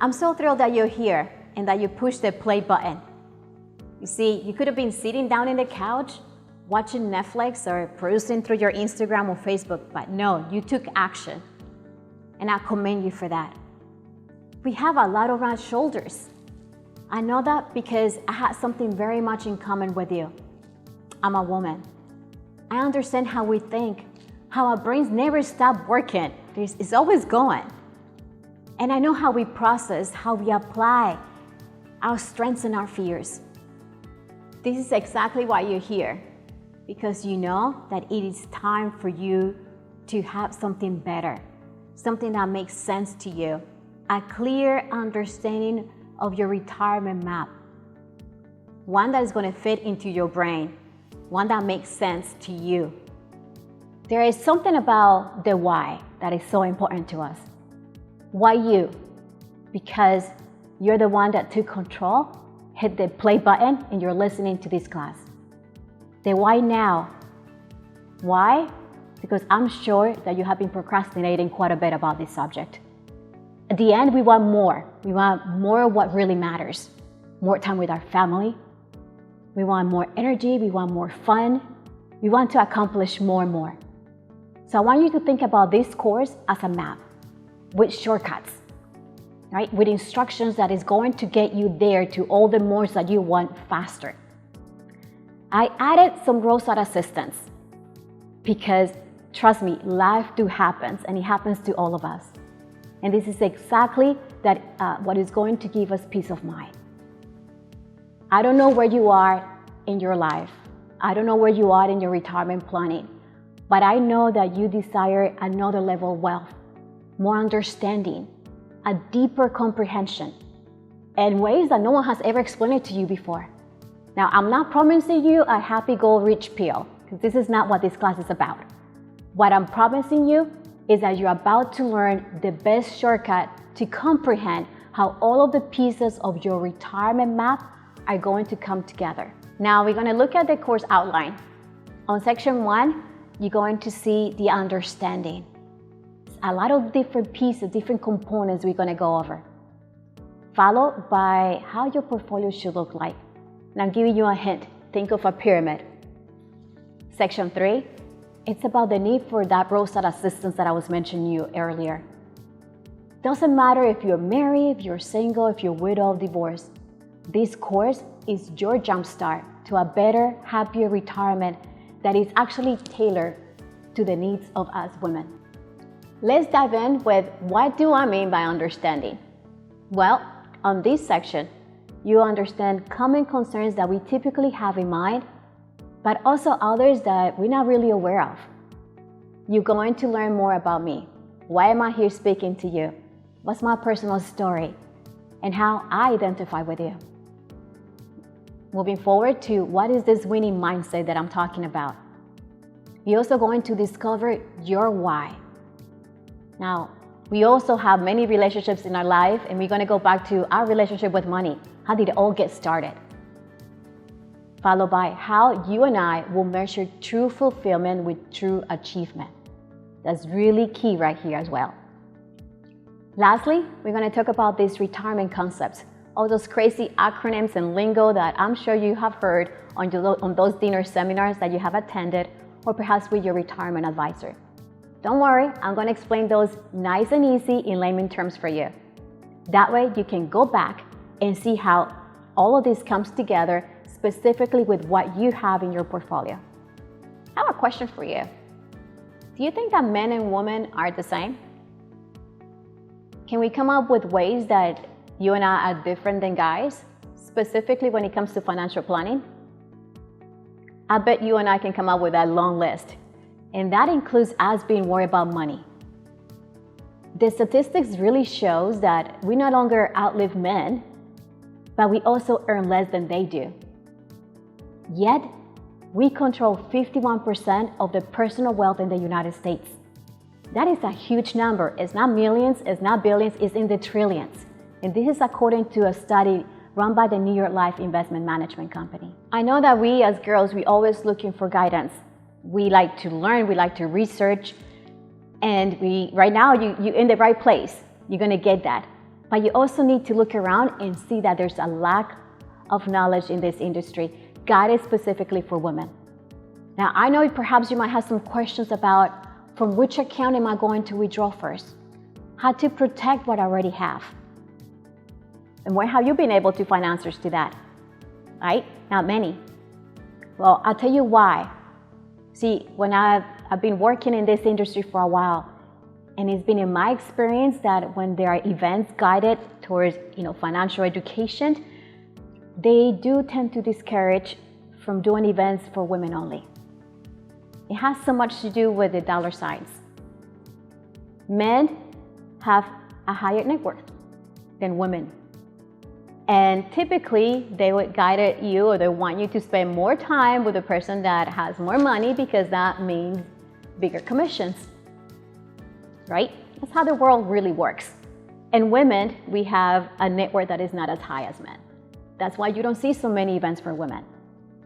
I'm so thrilled that you're here and that you pushed the play button. You see, you could have been sitting down in the couch, watching Netflix or perusing through your Instagram or Facebook, but no, you took action. And I commend you for that. We have a lot on our shoulders. I know that because I had something very much in common with you. I'm a woman. I understand how we think, how our brains never stop working. It's always going. And I know how we process, how we apply our strengths and our fears. This is exactly why you're here, because you know that it is time for you to have something better, something that makes sense to you, a clear understanding of your retirement map, one that is going to fit into your brain, one that makes sense to you. There is something about the why that is so important to us. Why you? Because you're the one that took control, hit the play button, and you're listening to this class. The why now? Why? Because I'm sure that you have been procrastinating quite a bit about this subject. At the end, we want more. We want more of what really matters. More time with our family. We want more energy. We want more fun. We want to accomplish more and more. So I want you to think about this course as a map with shortcuts, right? With instructions that is going to get you there to all the mores that you want faster. I added some roadside assistance because, trust me, life do happens, and it happens to all of us. And this is exactly what is going to give us peace of mind. I don't know where you are in your life. I don't know where you are in your retirement planning, but I know that you desire another level of wealth, more understanding, a deeper comprehension, and ways that no one has ever explained it to you before. Now, I'm not promising you a happy go rich pill, because this is not what this class is about. What I'm promising you is that you're about to learn the best shortcut to comprehend how all of the pieces of your retirement map are going to come together. Now, we're going to look at the course outline. On section 1, you're going to see the understanding. A lot of different pieces, different components we're going to go over, followed by how your portfolio should look like. And I'm giving you a hint. Think of a pyramid. Section 3, it's about the need for that roadside assistance that I was mentioning you earlier. Doesn't matter if you're married, if you're single, if you're widow or divorced. This course is your jumpstart to a better, happier retirement that is actually tailored to the needs of us women. Let's dive in with what do I mean by understanding? Well, on this section, you understand common concerns that we typically have in mind, but also others that we're not really aware of. You're going to learn more about me. Why am I here speaking to you? What's my personal story? And how I identify with you. Moving forward to what is this winning mindset that I'm talking about? You're also going to discover your why. Now, we also have many relationships in our life, and we're going to go back to our relationship with money. How did it all get started? Followed by how you and I will measure true fulfillment with true achievement. That's really key right here as well. Lastly, we're going to talk about these retirement concepts, all those crazy acronyms and lingo that I'm sure you have heard on those dinner seminars that you have attended, or perhaps with your retirement advisor. Don't worry, I'm going to explain those nice and easy in layman terms for you. That way you can go back and see how all of this comes together specifically with what you have in your portfolio. I have a question for you. Do you think that men and women are the same? Can we come up with ways that you and I are different than guys, specifically when it comes to financial planning? I bet you and I can come up with a long list. And that includes us being worried about money. The statistics really shows that we no longer outlive men, but we also earn less than they do. Yet, we control 51% of the personal wealth in the United States. That is a huge number. It's not millions, it's not billions, it's in the trillions. And this is according to a study run by the New York Life Investment Management Company. I know that we as girls, we're always looking for guidance. We like to learn, we like to research, and right now you're in the right place. You're gonna get that. But you also need to look around and see that there's a lack of knowledge in this industry, guided specifically for women. Now, I know perhaps you might have some questions about from which account am I going to withdraw first? How to protect what I already have? And where have you been able to find answers to that? Right? Not many. Well, I'll tell you why. See, when I've been working in this industry for a while, and it's been in my experience that when there are events guided towards, financial education, they do tend to discourage from doing events for women only. It has so much to do with the dollar signs. Men have a higher net worth than women. And typically, they would guide you, or they want you to spend more time with a person that has more money, because that means bigger commissions, right? That's how the world really works. And women, we have a net worth that is not as high as men. That's why you don't see so many events for women.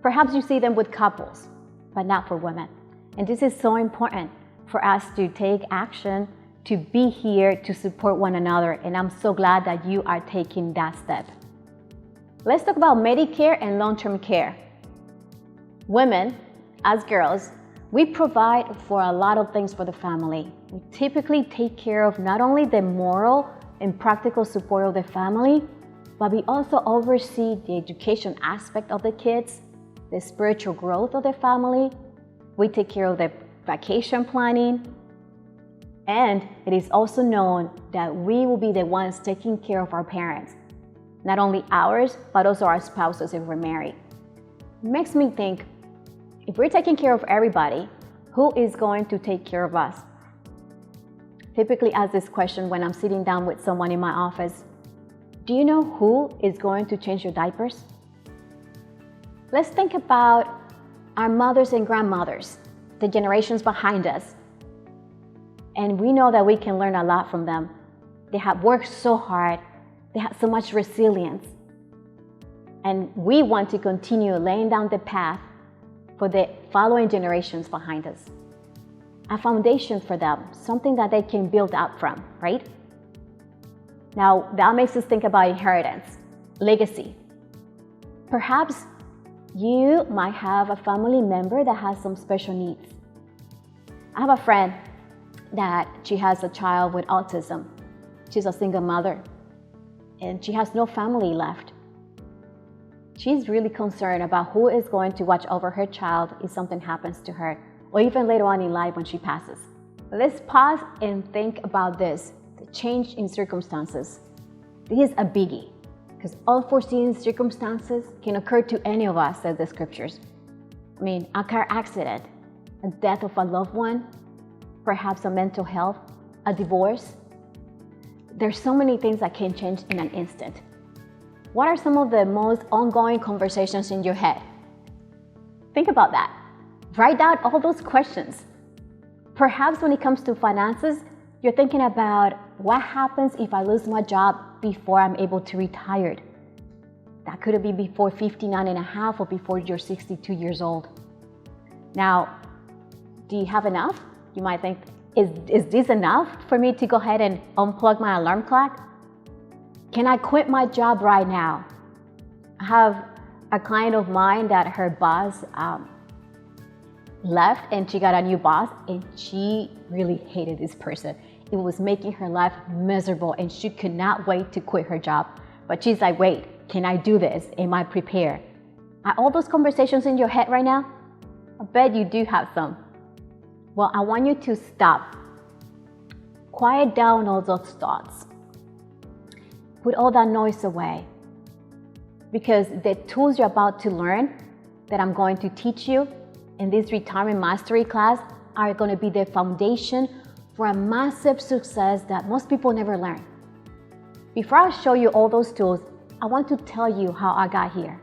Perhaps you see them with couples, but not for women. And this is so important for us to take action, to be here to support one another. And I'm so glad that you are taking that step. Let's talk about Medicare and long-term care. Women, as girls, we provide for a lot of things for the family. We typically take care of not only the moral and practical support of the family, but we also oversee the education aspect of the kids, the spiritual growth of the family. We take care of the vacation planning. And it is also known that we will be the ones taking care of our parents. Not only ours, but also our spouses if we're married. It makes me think, if we're taking care of everybody, who is going to take care of us? Typically ask this question when I'm sitting down with someone in my office. Do you know who is going to change your diapers? Let's think about our mothers and grandmothers, the generations behind us. And we know that we can learn a lot from them. They have worked so hard. They have so much resilience. And we want to continue laying down the path for the following generations behind us. A foundation for them, something that they can build up from, right? Now, that makes us think about inheritance, legacy. Perhaps you might have a family member that has some special needs. I have a friend that she has a child with autism. She's a single mother, and she has no family left. She's really concerned about who is going to watch over her child if something happens to her, or even later on in life when she passes. Let's pause and think about this, the change in circumstances. This is a biggie, because unforeseen circumstances can occur to any of us, says the scriptures. I mean, a car accident, a death of a loved one, perhaps a mental health, a divorce. There's so many things that can change in an instant. What are some of the most ongoing conversations in your head? Think about that. Write down all those questions. Perhaps when it comes to finances, you're thinking about what happens if I lose my job before I'm able to retire. That could be before 59 and a half or before you're 62 years old. Now, do you have enough? You might think, is this enough for me to go ahead and unplug my alarm clock? Can I quit my job right now? I have a client of mine that her boss left, and she got a new boss, and she really hated this person. It was making her life miserable, and she could not wait to quit her job. But she's like, wait, can I do this? Am I prepared? Are all those conversations in your head right now? I bet you do have some. Well, I want you to stop. Quiet down all those thoughts. Put all that noise away. Because the tools you're about to learn that I'm going to teach you in this retirement mastery class are going to be the foundation for a massive success that most people never learn. Before I show you all those tools, I want to tell you how I got here.